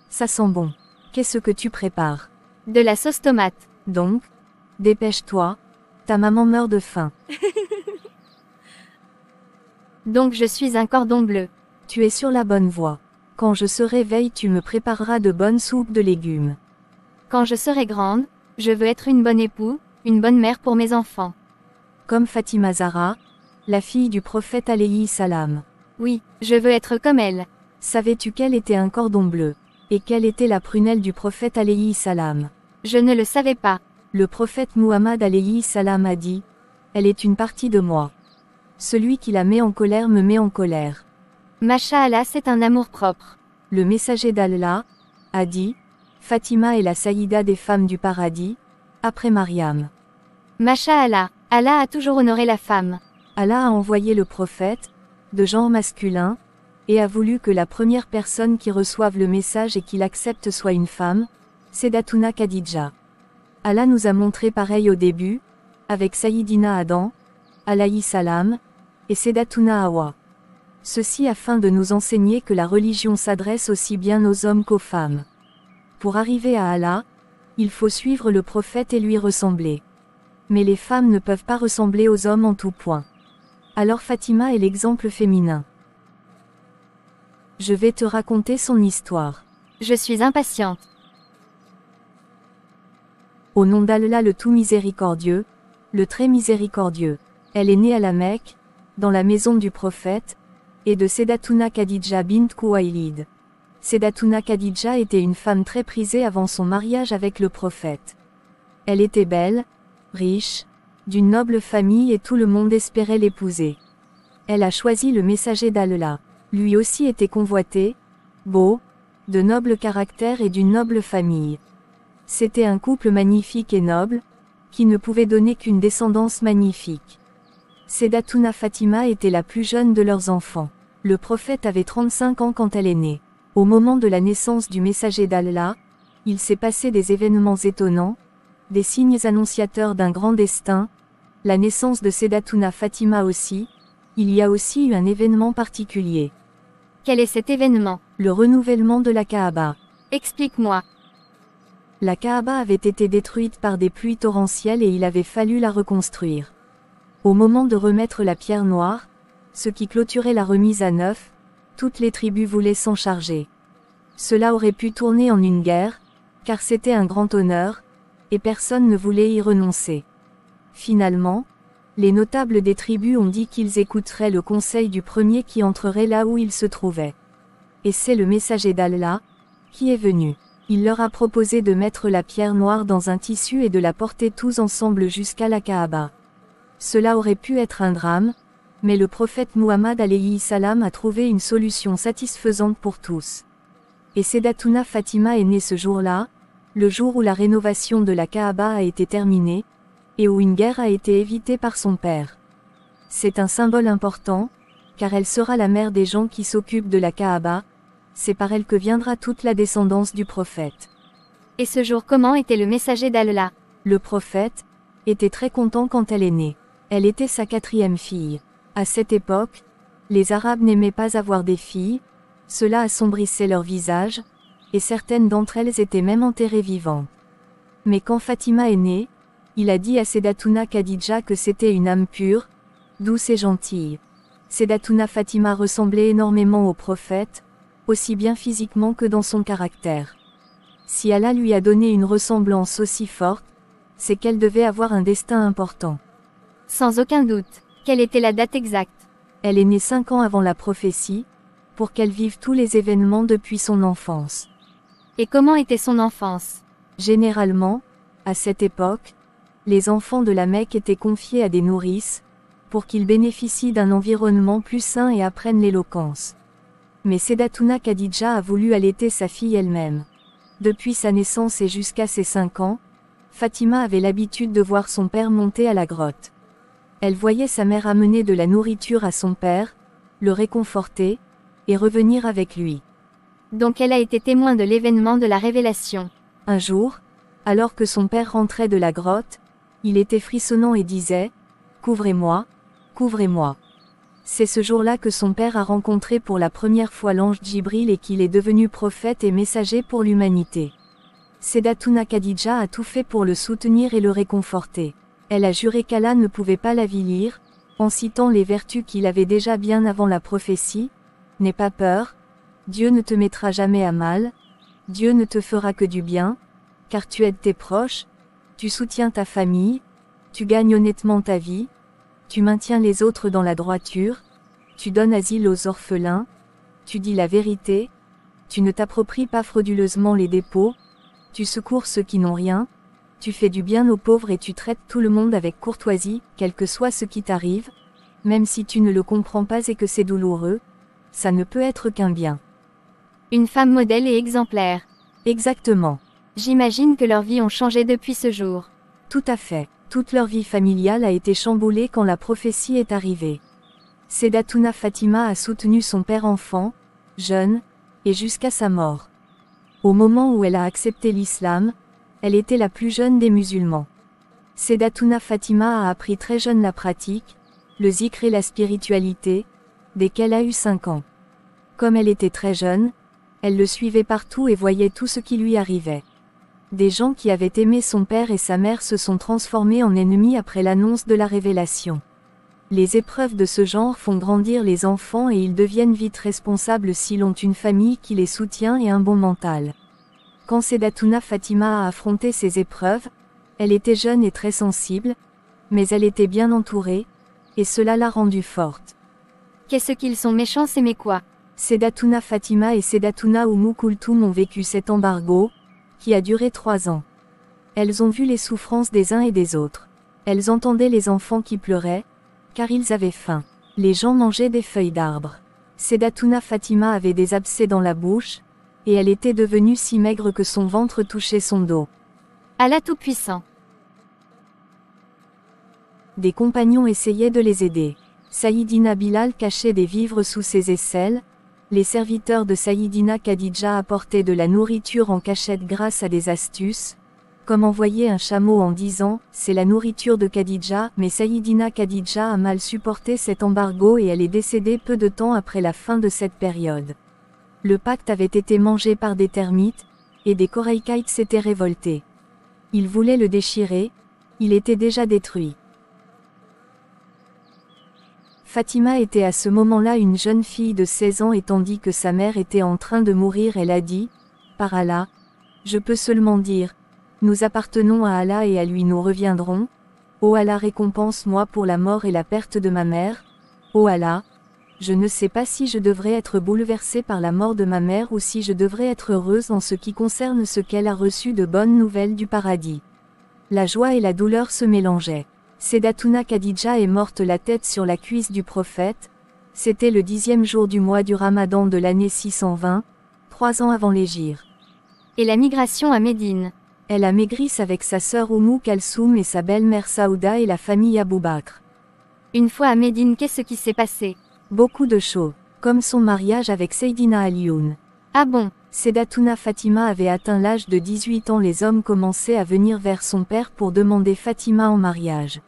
Ça sent bon. Qu'est-ce que tu prépares? De la sauce tomate. Donc, dépêche-toi, ta maman meurt de faim. Donc je suis un cordon bleu. Tu es sur la bonne voie. Quand je serai veille, tu me prépareras de bonnes soupes de légumes. Quand je serai grande, je veux être une bonne épouse, une bonne mère pour mes enfants. Comme Fatima Zahra, la fille du prophète alayhi salam. Oui, je veux être comme elle. Savais-tu qu'elle était un cordon bleu? Et quelle était la prunelle du prophète alayhi salam? Je ne le savais pas. Le prophète Muhammad alayhi salam a dit: elle est une partie de moi. Celui qui la met en colère me met en colère. Masha'Allah, c'est un amour propre. Le messager d'Allah a dit: Fatima est la saïda des femmes du paradis, après Mariam. Masha'Allah, Allah a toujours honoré la femme. Allah a envoyé le prophète, de genre masculin, et a voulu que la première personne qui reçoive le message et qui l'accepte soit une femme, Sayyidatuna Khadija. Allah nous a montré pareil au début, avec Sayyidina Adam, alayhi salam, et Sayyidatuna Hawa. Ceci afin de nous enseigner que la religion s'adresse aussi bien aux hommes qu'aux femmes. Pour arriver à Allah, il faut suivre le prophète et lui ressembler. Mais les femmes ne peuvent pas ressembler aux hommes en tout point. Alors Fatima est l'exemple féminin. Je vais te raconter son histoire. Je suis impatiente. Au nom d'Allah le tout miséricordieux, le très miséricordieux. Elle est née à la Mecque, dans la maison du prophète, et de Sayyidatuna Khadija bint Khuwaylid. Sayyidatuna Khadija était une femme très prisée avant son mariage avec le prophète. Elle était belle, riche, d'une noble famille et tout le monde espérait l'épouser. Elle a choisi le messager d'Allah. Lui aussi était convoité, beau, de noble caractère et d'une noble famille. C'était un couple magnifique et noble, qui ne pouvait donner qu'une descendance magnifique. Sayyidatuna Fatima était la plus jeune de leurs enfants. Le prophète avait 35 ans quand elle est née. Au moment de la naissance du messager d'Allah, il s'est passé des événements étonnants, des signes annonciateurs d'un grand destin, la naissance de Sayyidatuna Fatima aussi. Il y a aussi eu un événement particulier. Quel est cet événement? Le renouvellement de la Kaaba. Explique-moi. La Kaaba avait été détruite par des pluies torrentielles et il avait fallu la reconstruire. Au moment de remettre la pierre noire, ce qui clôturait la remise à neuf, toutes les tribus voulaient s'en charger. Cela aurait pu tourner en une guerre, car c'était un grand honneur, et personne ne voulait y renoncer. Finalement, les notables des tribus ont dit qu'ils écouteraient le conseil du premier qui entrerait là où il se trouvait. Et c'est le messager d'Allah qui est venu. Il leur a proposé de mettre la pierre noire dans un tissu et de la porter tous ensemble jusqu'à la Kaaba. Cela aurait pu être un drame, mais le prophète Muhammad alayhi salam a trouvé une solution satisfaisante pour tous. Et Sayyidatuna Fatima est née ce jour-là, le jour où la rénovation de la Kaaba a été terminée, et où une guerre a été évitée par son père. C'est un symbole important, car elle sera la mère des gens qui s'occupent de la Kaaba, c'est par elle que viendra toute la descendance du prophète. Et ce jour, comment était le messager d'Allah? Le prophète était très content quand elle est née. Elle était sa 4e fille. À cette époque, les Arabes n'aimaient pas avoir des filles, cela assombrissait leur visage, et certaines d'entre elles étaient même enterrées vivantes. Mais quand Fatima est née, il a dit à Sayyidatuna Khadija que c'était une âme pure, douce et gentille. Sayyidatuna Fatima ressemblait énormément au prophète, aussi bien physiquement que dans son caractère. Si Allah lui a donné une ressemblance aussi forte, c'est qu'elle devait avoir un destin important. Sans aucun doute. Quelle était la date exacte? Elle est née 5 ans avant la prophétie, pour qu'elle vive tous les événements depuis son enfance. Et comment était son enfance? Généralement, à cette époque, les enfants de la Mecque étaient confiés à des nourrices, pour qu'ils bénéficient d'un environnement plus sain et apprennent l'éloquence. Mais Sayyidatuna Khadija a voulu allaiter sa fille elle-même. Depuis sa naissance et jusqu'à ses 5 ans, Fatima avait l'habitude de voir son père monter à la grotte. Elle voyait sa mère amener de la nourriture à son père, le réconforter, et revenir avec lui. Donc elle a été témoin de l'événement de la révélation. Un jour, alors que son père rentrait de la grotte, il était frissonnant et disait « Couvrez-moi, couvrez-moi ». C'est ce jour-là que son père a rencontré pour la première fois l'ange Djibril et qu'il est devenu prophète et messager pour l'humanité. Sayyidatuna Khadija a tout fait pour le soutenir et le réconforter. Elle a juré qu'Allah ne pouvait pas l'avilir, en citant les vertus qu'il avait déjà bien avant la prophétie. N'aie pas peur, Dieu ne te mettra jamais à mal, Dieu ne te fera que du bien, car tu aides tes proches, tu soutiens ta famille, tu gagnes honnêtement ta vie, tu maintiens les autres dans la droiture, tu donnes asile aux orphelins, tu dis la vérité, tu ne t'appropries pas frauduleusement les dépôts, tu secours ceux qui n'ont rien, tu fais du bien aux pauvres et tu traites tout le monde avec courtoisie, quel que soit ce qui t'arrive, même si tu ne le comprends pas et que c'est douloureux, ça ne peut être qu'un bien. Une femme modèle et exemplaire. Exactement. J'imagine que leurs vies ont changé depuis ce jour. Tout à fait. Toute leur vie familiale a été chamboulée quand la prophétie est arrivée. Sayyidatuna Fatima a soutenu son père enfant, jeune, et jusqu'à sa mort. Au moment où elle a accepté l'islam, elle était la plus jeune des musulmans. Sayyidatuna Fatima a appris très jeune la pratique, le zikr et la spiritualité, dès qu'elle a eu 5 ans. Comme elle était très jeune, elle le suivait partout et voyait tout ce qui lui arrivait. Des gens qui avaient aimé son père et sa mère se sont transformés en ennemis après l'annonce de la révélation. Les épreuves de ce genre font grandir les enfants et ils deviennent vite responsables s'ils ont une famille qui les soutient et un bon mental. Quand Sayyidatuna Fatima a affronté ces épreuves, elle était jeune et très sensible, mais elle était bien entourée, et cela l'a rendue forte. Qu'est-ce qu'ils sont méchants, c'est mais quoi? Sayyidatuna Fatima et Sayyidatuna Kulthum ont vécu cet embargo, qui a duré 3 ans. Elles ont vu les souffrances des uns et des autres. Elles entendaient les enfants qui pleuraient, car ils avaient faim. Les gens mangeaient des feuilles d'arbres. Sayyidatuna Fatima avait des abcès dans la bouche, et elle était devenue si maigre que son ventre touchait son dos. Allah Tout-Puissant. Des compagnons essayaient de les aider. Sayyidina Bilal cachait des vivres sous ses aisselles, les serviteurs de Sayyidina Khadija apportaient de la nourriture en cachette grâce à des astuces, comme envoyer un chameau en disant « c'est la nourriture de Khadija », mais Sayyidina Khadija a mal supporté cet embargo et elle est décédée peu de temps après la fin de cette période. Le pacte avait été mangé par des termites, et des Koraïkites s'étaient révoltés. Ils voulaient le déchirer, il était déjà détruit. Fatima était à ce moment-là une jeune fille de 16 ans et tandis que sa mère était en train de mourir, elle a dit, « Par Allah, je peux seulement dire, nous appartenons à Allah et à lui nous reviendrons. Ô Allah, récompense-moi pour la mort et la perte de ma mère. Ô Allah, je ne sais pas si je devrais être bouleversée par la mort de ma mère ou si je devrais être heureuse en ce qui concerne ce qu'elle a reçu de bonnes nouvelles du paradis. » La joie et la douleur se mélangeaient. Sayyidatuna Khadija est morte la tête sur la cuisse du prophète. C'était le 10e jour du mois du Ramadan de l'année 620, 3 ans avant l'hégire. Et la migration à Médine. Elle a maigri avec sa sœur Kalsoum et sa belle-mère Saouda et la famille Abou Bakr. Une fois à Médine, qu'est-ce qui s'est passé? Beaucoup de choses, comme son mariage avec Seydina Alioun. Ah bon? Sayyidatuna Fatima avait atteint l'âge de 18 ans, les hommes commençaient à venir vers son père pour demander Fatima en mariage.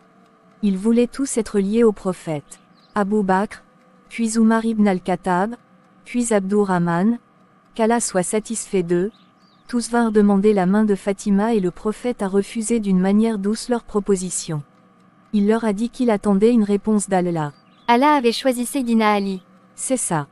Ils voulaient tous être liés au prophète. Abou Bakr, puis Oumar ibn al-Khattab, puis Abdourrahman, qu'Allah soit satisfait d'eux, tous vinrent demander la main de Fatima et le prophète a refusé d'une manière douce leur proposition. Il leur a dit qu'il attendait une réponse d'Allah. Allah avait choisi Seydina Ali. C'est ça.